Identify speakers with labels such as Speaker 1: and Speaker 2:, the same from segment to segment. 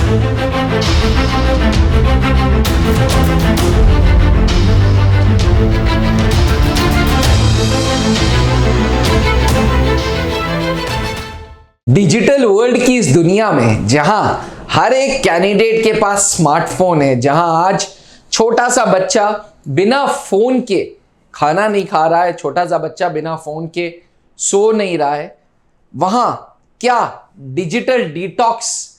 Speaker 1: Digital world की इस दुनिया में जहां हर एक कैंडिडेट के पास स्मार्टफोन है, जहां आज छोटा सा बच्चा बिना फोन के खाना नहीं खा रहा है, छोटा सा बच्चा बिना फोन के सो नहीं रहा है, वहां क्या डिजिटल डिटॉक्स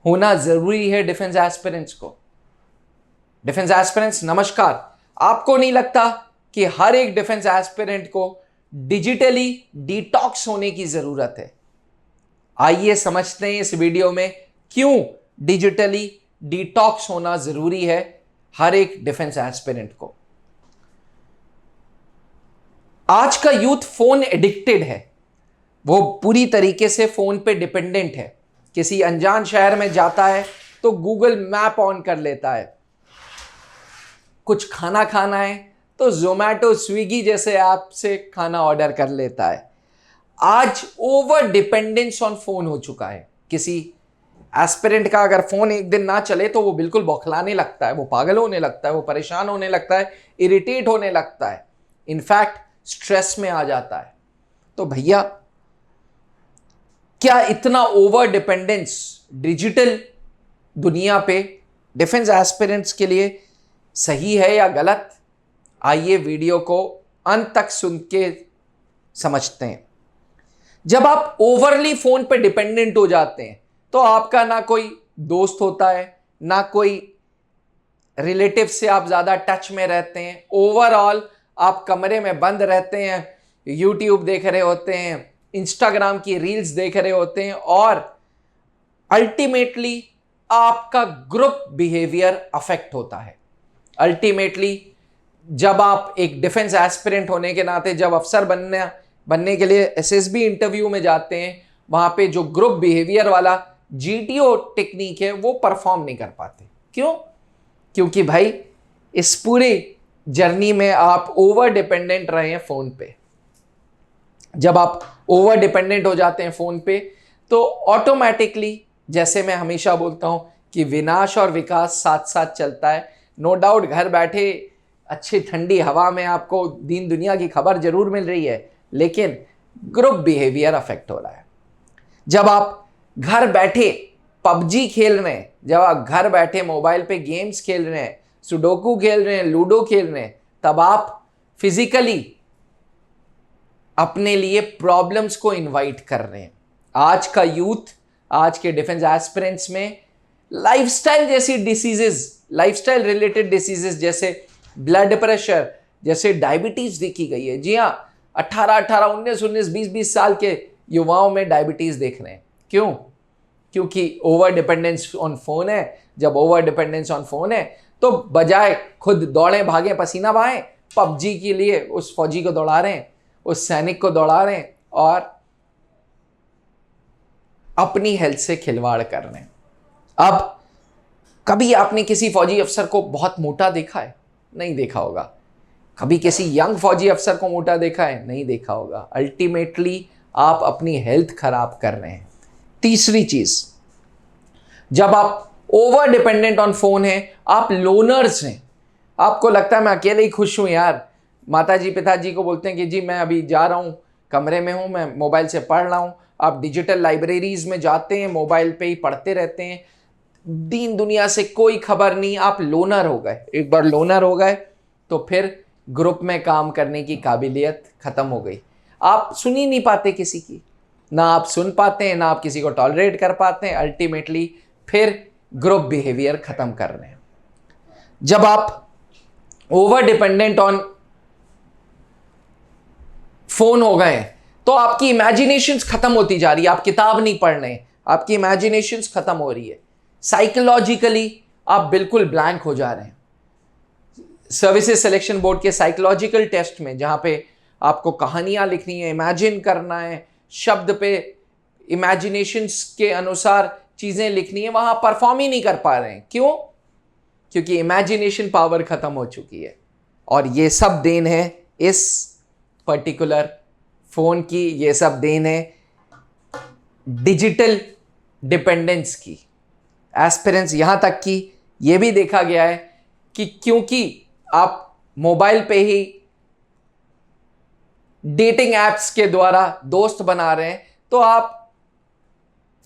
Speaker 1: होना जरूरी है डिफेंस एस्पिरेंट्स को? डिफेंस एस्पिरेंट्स नमस्कार। आपको नहीं लगता कि हर एक डिफेंस एस्पिरेंट को डिजिटली डिटॉक्स होने की जरूरत है? आइए समझते हैं इस वीडियो में क्यों डिजिटली डिटॉक्स होना जरूरी है हर एक डिफेंस एस्पिरेंट को। आज का यूथ फोन एडिक्टेड है, वो पूरी तरीके से फोन पे डिपेंडेंट है। किसी अनजान शहर में जाता है तो गूगल मैप ऑन कर लेता है, कुछ खाना खाना है तो जोमैटो स्विगी जैसे ऐप से खाना ऑर्डर कर लेता है। आज ओवर डिपेंडेंस ऑन फोन हो चुका है। किसी एस्पिरेंट का अगर फोन एक दिन ना चले तो वो बिल्कुल बौखलाने लगता है, वो पागल होने लगता है, वो परेशान होने लगता है, इरिटेट होने लगता है, इनफैक्ट स्ट्रेस में आ जाता है। तो भैया, क्या इतना ओवर डिपेंडेंस डिजिटल दुनिया पे डिफेंस एस्पिरेंट्स के लिए सही है या गलत? आइए वीडियो को अंत तक सुन के समझते हैं। जब आप ओवरली फोन पे डिपेंडेंट हो जाते हैं तो आपका ना कोई दोस्त होता है, ना कोई रिलेटिव से आप ज्यादा टच में रहते हैं। ओवरऑल आप कमरे में बंद रहते हैं, यूट्यूब देख रहे होते हैं, इंस्टाग्राम की रील्स देख रहे होते हैं और अल्टीमेटली आपका ग्रुप बिहेवियर अफेक्ट होता है। अल्टीमेटली जब आप एक डिफेंस एस्पिरेंट होने के नाते जब अफसर बनने के लिए एसएसबी इंटरव्यू में जाते हैं, वहां पे जो ग्रुप बिहेवियर वाला जीटीओ टेक्निक है वो परफॉर्म नहीं कर पाते। क्यों? क्योंकि भाई इस पूरे जर्नी में आप ओवर डिपेंडेंट रहे हैं फोन पे। जब आप ओवर डिपेंडेंट हो जाते हैं फोन पे तो ऑटोमेटिकली, जैसे मैं हमेशा बोलता हूं कि विनाश और विकास साथ साथ चलता है। नो डाउट घर बैठे अच्छी ठंडी हवा में आपको दीन दुनिया की खबर जरूर मिल रही है, लेकिन ग्रुप बिहेवियर अफेक्ट हो रहा है। जब आप घर बैठे पबजी खेल रहे हैं, जब आप घर बैठे मोबाइल पे गेम्स खेल रहे हैं, सुडोकू खेल रहे हैं, लूडो खेल रहे हैं, तब आप फिजिकली अपने लिए प्रॉब्लम्स को इनवाइट कर रहे हैं। आज का यूथ, आज के डिफेंस एस्पिरेंट्स में लाइफस्टाइल जैसी डिसीजेस, लाइफस्टाइल रिलेटेड डिसीजेस जैसे ब्लड प्रेशर, जैसे डायबिटीज देखी गई है। जी हाँ, 18, 19, 20 साल के युवाओं में डायबिटीज देख रहे हैं। क्यों? क्योंकि ओवर डिपेंडेंस ऑन फोन है। जब ओवर डिपेंडेंस ऑन फोन है तो बजाय खुद दौड़े भागे पसीना बहाएं, पबजी के लिए उस फौजी को दौड़ा रहे हैं, उस सैनिक को दौड़ा रहे हैं और अपनी हेल्थ से खिलवाड़ कर रहे हैं। अब कभी आपने किसी फौजी अफसर को बहुत मोटा देखा है? नहीं देखा होगा। कभी किसी यंग फौजी अफसर को मोटा देखा है? नहीं देखा होगा। अल्टीमेटली आप अपनी हेल्थ खराब कर रहे हैं। तीसरी चीज, जब आप ओवर डिपेंडेंट ऑन फोन हैं, आप लोनर्स हैं। आपको लगता है मैं अकेले ही खुश हूं यार। माताजी पिताजी को बोलते हैं कि जी मैं अभी जा रहा हूं, कमरे में हूं, मैं मोबाइल से पढ़ रहा हूं। आप डिजिटल लाइब्रेरीज में जाते हैं, मोबाइल पे ही पढ़ते रहते हैं, दीन दुनिया से कोई खबर नहीं। आप लोनर हो गए। एक बार लोनर हो गए तो फिर ग्रुप में काम करने की काबिलियत खत्म हो गई। आप सुन ही नहीं पाते किसी की, ना आप सुन पाते हैं, ना आप किसी को टॉलरेट कर पाते हैं। अल्टीमेटली फिर ग्रुप बिहेवियर खत्म कर रहे हैं। जब आप ओवर डिपेंडेंट ऑन फोन हो गए तो आपकी इमेजिनेशंस खत्म होती जा रही है। आप किताब नहीं पढ़ रहे, आपकी इमेजिनेशंस खत्म हो रही है। साइकोलॉजिकली आप बिल्कुल ब्लैंक हो जा रहे हैं। सर्विसेज सिलेक्शन बोर्ड के साइकोलॉजिकल टेस्ट में, जहां पे आपको कहानियां लिखनी है, इमेजिन करना है, शब्द पे इमेजिनेशंस के अनुसार चीजें लिखनी है, वहां परफॉर्म ही नहीं कर पा रहे हैं। क्यों? क्योंकि इमेजिनेशन पावर खत्म हो चुकी है। और ये सब देन है इस पर्टिकुलर फोन की, ये सब देन है डिजिटल डिपेंडेंस की। एस्पिरेंट्स, यहाँ तक कि ये भी देखा गया है कि क्योंकि आप मोबाइल पे ही डेटिंग एप्स के द्वारा दोस्त बना रहे हैं, तो आप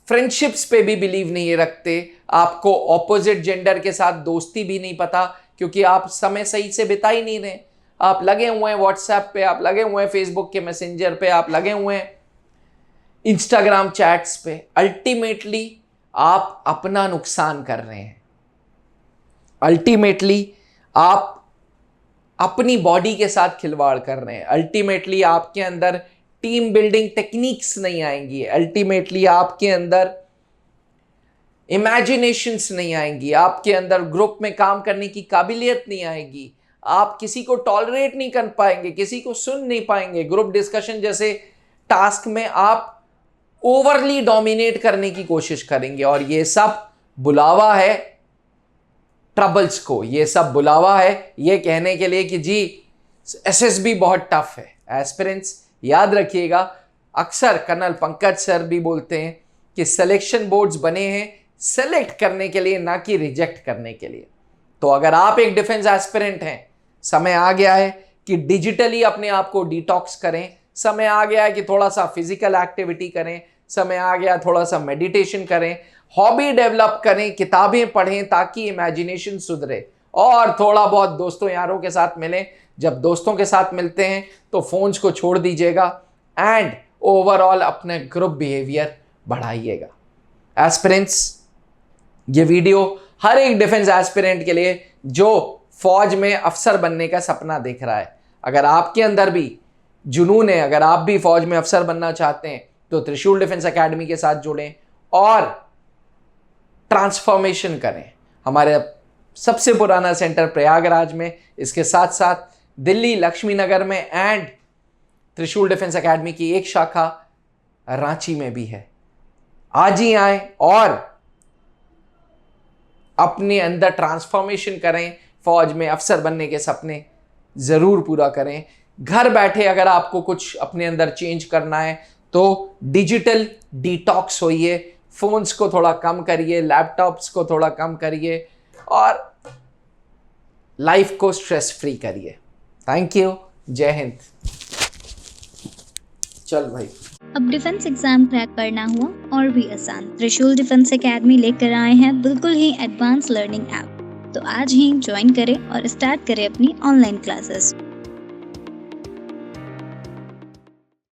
Speaker 1: फ्रेंडशिप्स पे भी बिलीव नहीं रखते, आपको ऑपोजिट जेंडर के साथ दोस्ती भी नहीं पता, क्योंकि आप समय सही से बिता ही नहीं रहे। आप लगे हुए हैं व्हाट्सएप पे, आप लगे हुए हैं फेसबुक के मैसेंजर पे, आप लगे हुए हैं इंस्टाग्राम चैट्स पे। अल्टीमेटली आप अपना नुकसान कर रहे हैं। अल्टीमेटली आप अपनी बॉडी के साथ खिलवाड़ कर रहे हैं। अल्टीमेटली आपके अंदर टीम बिल्डिंग टेक्निक्स नहीं आएंगी। अल्टीमेटली आपके अंदर इमेजिनेशंस नहीं आएंगी। आपके अंदर ग्रुप में काम करने की काबिलियत नहीं आएगी। आप किसी को टॉलरेट नहीं कर पाएंगे, किसी को सुन नहीं पाएंगे। ग्रुप डिस्कशन जैसे टास्क में आप ओवरली डोमिनेट करने की कोशिश करेंगे, और ये सब बुलावा है ट्रबल्स को। ये सब बुलावा है ये कहने के लिए कि जी एसएसबी बहुत टफ है। एस्पिरेंट्स याद रखिएगा, अक्सर कर्नल पंकज सर भी बोलते हैं कि सिलेक्शन बोर्ड्स बने हैं सेलेक्ट करने के लिए, ना कि रिजेक्ट करने के लिए। तो अगर आप एक डिफेंस एस्पिरेंट हैं, समय आ गया है कि डिजिटली अपने आप को डिटॉक्स करें। समय आ गया है कि थोड़ा सा फिजिकल एक्टिविटी करें। समय आ गया थोड़ा सा मेडिटेशन करें, हॉबी डेवलप करें, किताबें पढ़ें ताकि इमेजिनेशन सुधरे, और थोड़ा बहुत दोस्तों यारों के साथ मिलें। जब दोस्तों के साथ मिलते हैं तो फोन्स को छोड़ दीजिएगा एंड ओवरऑल अपने ग्रुप बिहेवियर बढ़ाइएगा। एस्पिरेंट्स, ये वीडियो हर एक डिफेंस एस्पिरेंट के लिए जो फौज में अफसर बनने का सपना देख रहा है। अगर आपके अंदर भी जुनून है, अगर आप भी फौज में अफसर बनना चाहते हैं, तो त्रिशूल डिफेंस एकेडमी के साथ जुड़ें और ट्रांसफॉर्मेशन करें। हमारे सबसे पुराना सेंटर प्रयागराज में, इसके साथ साथ दिल्ली लक्ष्मी नगर में एंड त्रिशूल डिफेंस एकेडमी की एक शाखा रांची में भी है। आज ही आए और अपने अंदर ट्रांसफॉर्मेशन करें, फौज में अफसर बनने के सपने जरूर पूरा करें। घर बैठे अगर आपको कुछ अपने अंदर चेंज करना है तो डिजिटल डिटॉक्स होइए, फोन्स को थोड़ा कम करिए, लैपटॉप्स को थोड़ा कम करिए और लाइफ को स्ट्रेस फ्री करिए। थैंक यू, जय हिंद। चल भाई,
Speaker 2: अब डिफेंस एग्जाम क्रैक करना हुआ और भी आसान। त्रिशूल डिफेंस एकेडमी लेकर आए हैं बिल्कुल ही एडवांस लर्निंग ऐप। तो आज ही ज्वाइन करें और स्टार्ट करें अपनी ऑनलाइन क्लासेस।